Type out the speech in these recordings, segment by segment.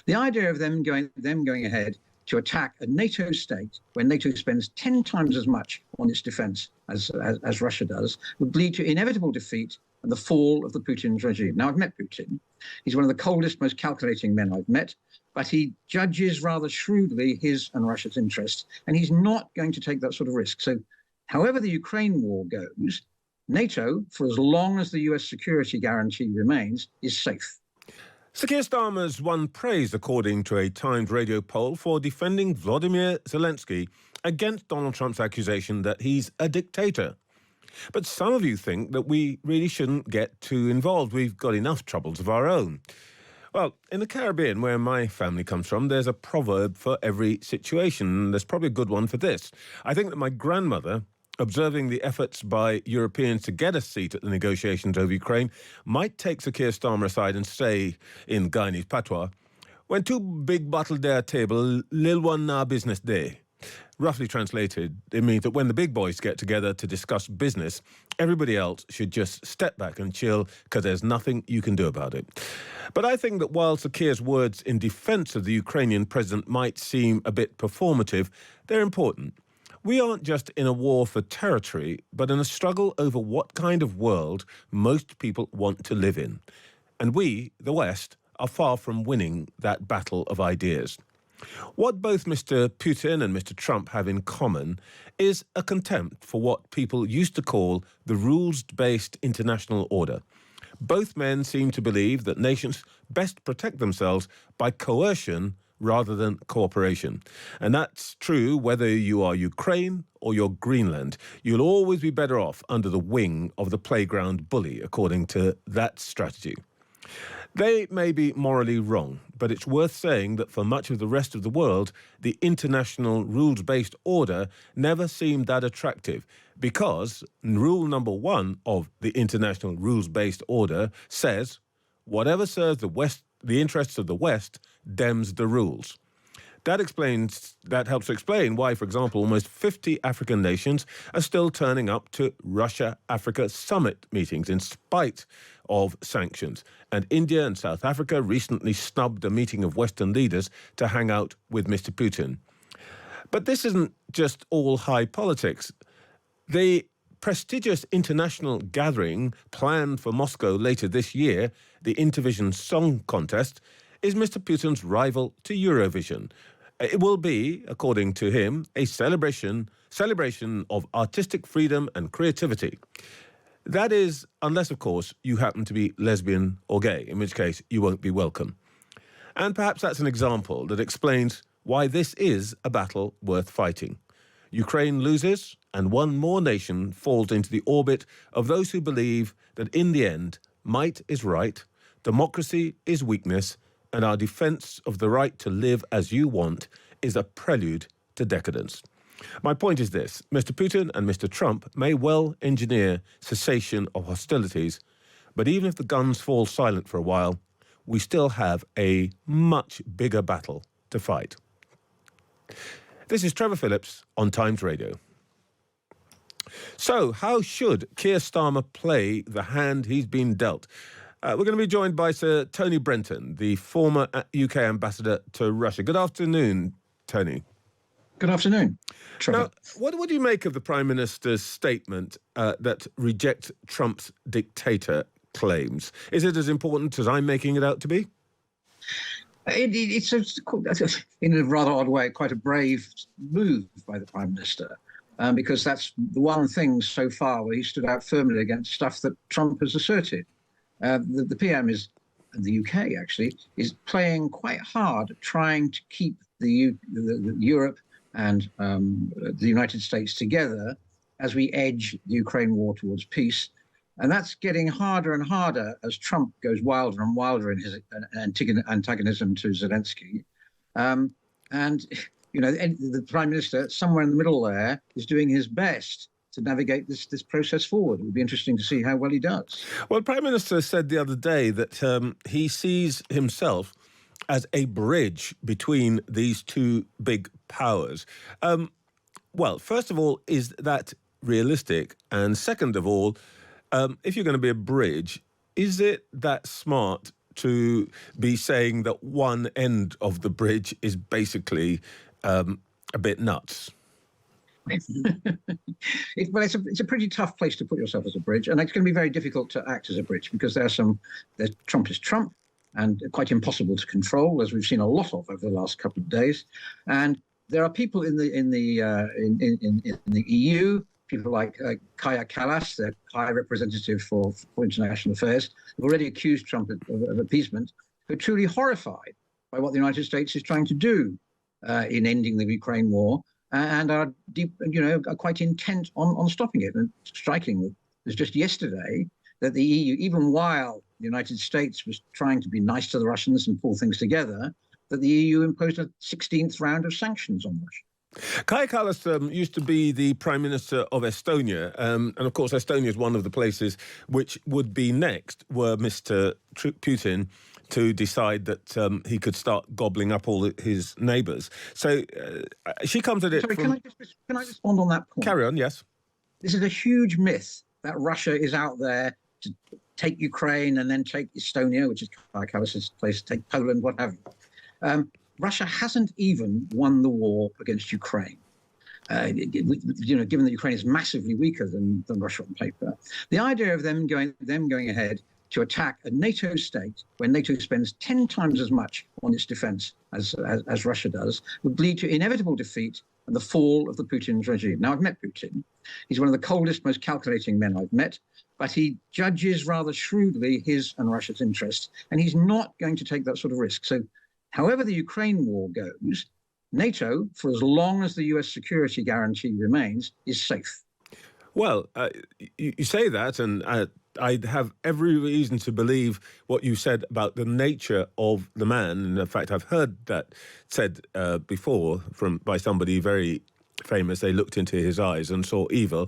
The idea of them going ahead to attack a NATO state when NATO spends 10 times as much on its defense as Russia does would lead to inevitable defeat and the fall of the Putin regime. Now, I've met Putin. He's one of the coldest, most calculating men I've met, but he judges rather shrewdly his and Russia's interests, and he's not going to take that sort of risk. So however the Ukraine war goes, NATO, for as long as the US security guarantee remains, is safe. Sir Keir Starmer's won praise, according to a Times radio poll, for defending Vladimir Zelensky against Donald Trump's accusation that he's a dictator. But some of you think that we really shouldn't get too involved. We've got enough troubles of our own. Well, in the Caribbean, where my family comes from, there's a proverb for every situation. There's probably a good one for this. I think that my grandmother, observing the efforts by Europeans to get a seat at the negotiations over Ukraine, might take Sir Keir Starmer aside and say, in Guyanese patois, "When two big bottle there table, lil one na business day." Roughly translated, it means that when the big boys get together to discuss business, everybody else should just step back and chill because there's nothing you can do about it. But I think that while Sir Keir's words in defence of the Ukrainian president might seem a bit performative, they're important. We aren't just in a war for territory, but in a struggle over what kind of world most people want to live in. And we, the West, are far from winning that battle of ideas. What both Mr. Putin and Mr. Trump have in common is a contempt for what people used to call the rules-based international order. Both men seem to believe that nations best protect themselves by coercion rather than cooperation. And that's true whether you are Ukraine or you're Greenland. You'll always be better off under the wing of the playground bully, according to that strategy. They may be morally wrong, but it's worth saying that for much of the rest of the world, the international rules-based order never seemed that attractive because rule number one of the international rules-based order says, whatever serves the interests of the West, dems the rules. That helps explain why, for example, almost 50 African nations are still turning up to Russia-Africa summit meetings in spite of sanctions. And India and South Africa recently snubbed a meeting of Western leaders to hang out with Mr. Putin. But this isn't just all high politics. The prestigious international gathering planned for Moscow later this year, the Intervision Song Contest, is Mr. Putin's rival to Eurovision. It will be, according to him, a celebration of artistic freedom and creativity. That is, unless, of course, you happen to be lesbian or gay, in which case you won't be welcome. And perhaps that's an example that explains why this is a battle worth fighting. Ukraine loses, and one more nation falls into the orbit of those who believe that in the end, might is right, democracy is weakness, and our defence of the right to live as you want is a prelude to decadence. My point is this: Mr. Putin and Mr. Trump may well engineer cessation of hostilities, but even if the guns fall silent for a while, we still have a much bigger battle to fight. This is Trevor Phillips on Times Radio. So, how should Keir Starmer play the hand he's been dealt? We're going to be joined by Sir Tony Brenton, the former UK ambassador to Russia. Good afternoon, Tony. Good afternoon, Trevor. Now, what do you make of the Prime Minister's statement that rejects Trump's dictator claims? Is it as important as I'm making it out to be? It's in a rather odd way, quite a brave move by the Prime Minister, because that's the one thing so far where he stood out firmly against stuff that Trump has asserted. The PM is, the UK actually, is playing quite hard at trying to keep the Europe and the United States together as we edge the Ukraine war towards peace. And that's getting harder and harder as Trump goes wilder and wilder in his antagonism to Zelensky. And, you know, the Prime Minister, somewhere in the middle there, is doing his best to navigate this process forward. It would be interesting to see how well he does. Well, the Prime Minister said the other day that he sees himself as a bridge between these two big powers. Well, first of all, is that realistic? And second of all, if you're going to be a bridge, is it that smart to be saying that one end of the bridge is basically a bit nuts. It's a pretty tough place to put yourself as a bridge, and it's going to be very difficult to act as a bridge because Trump is Trump, and quite impossible to control, as we've seen a lot of over the last couple of days. And there are people in the EU, people like Kaja Kallas, the High Representative for International Affairs, who've already accused Trump of appeasement, who are truly horrified by what the United States is trying to do in ending the Ukraine war, and are are quite intent on stopping it. And striking was just yesterday that the EU, even while the United States was trying to be nice to the Russians and pull things together, that the EU imposed a 16th round of sanctions on Russia. Kaja Kallas used to be the Prime Minister of Estonia, and of course Estonia is one of the places which would be next were Mr. Putin to decide that he could start gobbling up all his neighbours. So she comes at it. Sorry, can I respond on that point? Carry on, yes. This is a huge myth that Russia is out there to take Ukraine and then take Estonia, which is Kaja Kallas' place, take Poland, what have you. Russia hasn't even won the war against Ukraine. Given that Ukraine is massively weaker than Russia on paper, the idea of them going ahead to attack a NATO state when NATO spends 10 times as much on its defense as Russia does would lead to inevitable defeat and the fall of the Putin regime. Now, I've met Putin. He's one of the coldest, most calculating men I've met, but he judges rather shrewdly his and Russia's interests, and he's not going to take that sort of risk. So however the Ukraine war goes, NATO, for as long as the US security guarantee remains, is safe. Well, you say that, and I have every reason to believe what you said about the nature of the man. And in fact, I've heard that said before by somebody very famous. They looked into his eyes and saw evil.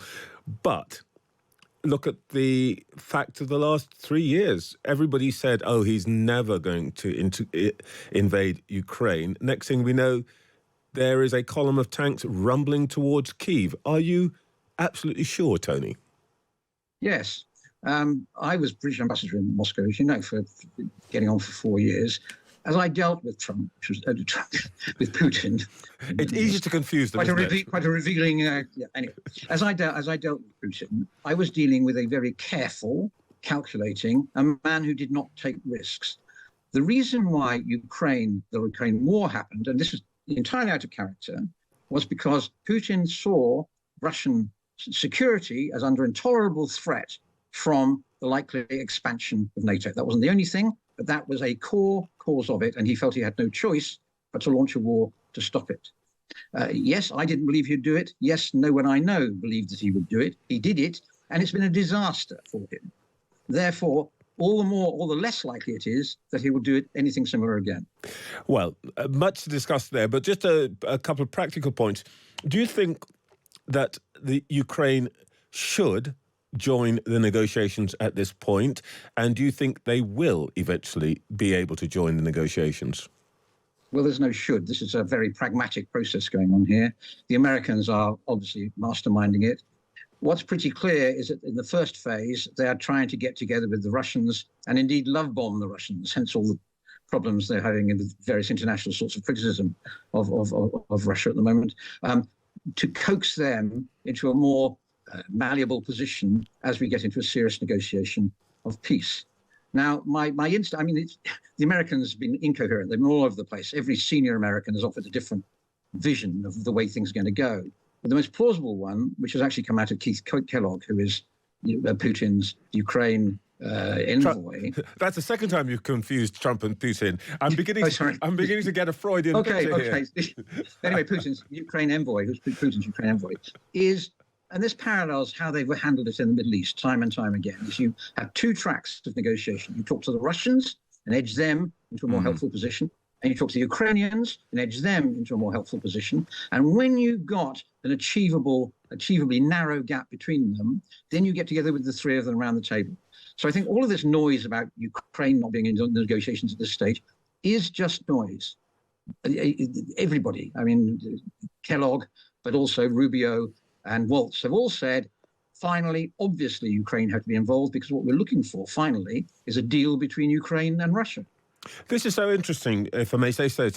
But look at the fact of the last 3 years. Everybody said, oh, he's never going to invade Ukraine. Next thing we know, there is a column of tanks rumbling towards Kyiv. Are you absolutely sure, Tony? Yes. I was British ambassador in Moscow, as you know, for getting on for 4 years. As I dealt with Trump, with Putin, it's easy to confuse them. Quite a revealing. Anyway, as I dealt with Putin, I was dealing with a very careful, calculating, a man who did not take risks. The reason why the Ukraine war happened, and this is entirely out of character, was because Putin saw Russian security as under intolerable threat from the likely expansion of NATO. That wasn't the only thing, but that was a core cause of it, and he felt he had no choice but to launch a war to stop it. Yes, I didn't believe he'd do it. Yes, no one I know believed that he would do it. He did it, and it's been a disaster for him. Therefore, all the less likely it is that he will do anything similar again. Well, much to discuss there, but just a couple of practical points. Do you think that the Ukraine should join the negotiations at this point? And do you think they will eventually be able to join the negotiations? Well, there's no should. This is a very pragmatic process going on here. The Americans are obviously masterminding it. What's pretty clear is that in the first phase, they are trying to get together with the Russians and indeed love bomb the Russians, hence all the problems they're having in the various international sorts of criticism of Russia at the moment, to coax them into a more malleable position as we get into a serious negotiation of peace. Now, the Americans have been incoherent. They've been all over the place. Every senior American has offered a different vision of the way things are going to go. But the most plausible one, which has actually come out of Keith Kellogg, who is Putin's Ukraine envoy. That's the second time you've confused Trump and Putin. I'm beginning to get a Freudian picture here. Anyway, Putin's Ukraine envoy, is, and this parallels how they've handled it in the Middle East time and time again, is you have two tracks of negotiation. You talk to the Russians and edge them into a more helpful position, and you talk to the Ukrainians and edge them into a more helpful position. And when you've got an achievably narrow gap between them, then you get together with the three of them around the table. So I think all of this noise about Ukraine not being in negotiations at this stage is just noise. Everybody, Kellogg, but also Rubio and Waltz have all said finally, obviously, Ukraine had to be involved, because what we're looking for, finally, is a deal between Ukraine and Russia. This is so interesting, if I may say so,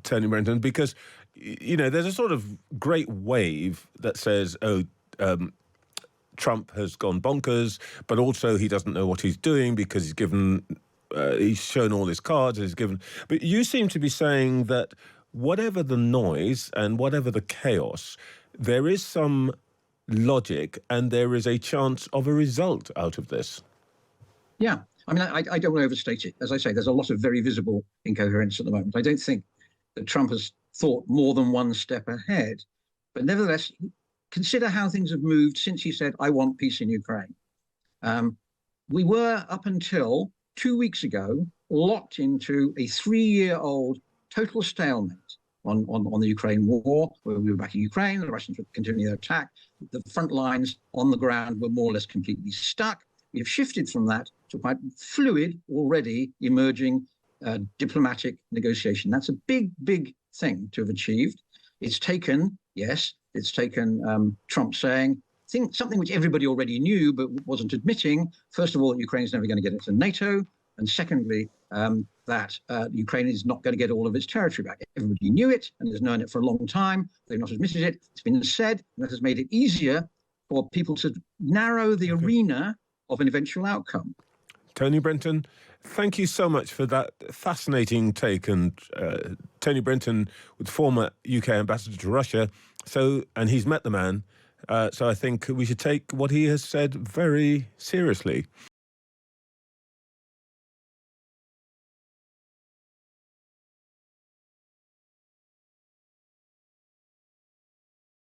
Tony Brenton, because, there's a sort of great wave that says, Trump has gone bonkers, but also he doesn't know what he's doing because he's shown all his cards. But you seem to be saying that whatever the noise and whatever the chaos, there is some logic and there is a chance of a result out of this. Yeah. I mean, I don't want to overstate it. As I say, there's a lot of very visible incoherence at the moment. I don't think that Trump has thought more than one step ahead. But nevertheless, consider how things have moved since he said, I want peace in Ukraine. We were, up until 2 weeks ago, locked into a 3-year-old total stalemate on the Ukraine war, where we were back in Ukraine, the Russians were continuing their attack. The front lines on the ground were more or less completely stuck. We have shifted from that to quite fluid, already emerging diplomatic negotiation. That's a big, big thing to have achieved. It's taken Trump saying something which everybody already knew but wasn't admitting. First of all, that Ukraine is never going to get into NATO. And secondly, that Ukraine is not going to get all of its territory back. Everybody knew it and has known it for a long time. They've not admitted it. It's been said, and that has made it easier for people to narrow the arena of an eventual outcome. Tony Brenton, thank you so much for that fascinating take. And Tony Brenton was former UK ambassador to Russia, and he's met the man. So I think we should take what he has said very seriously.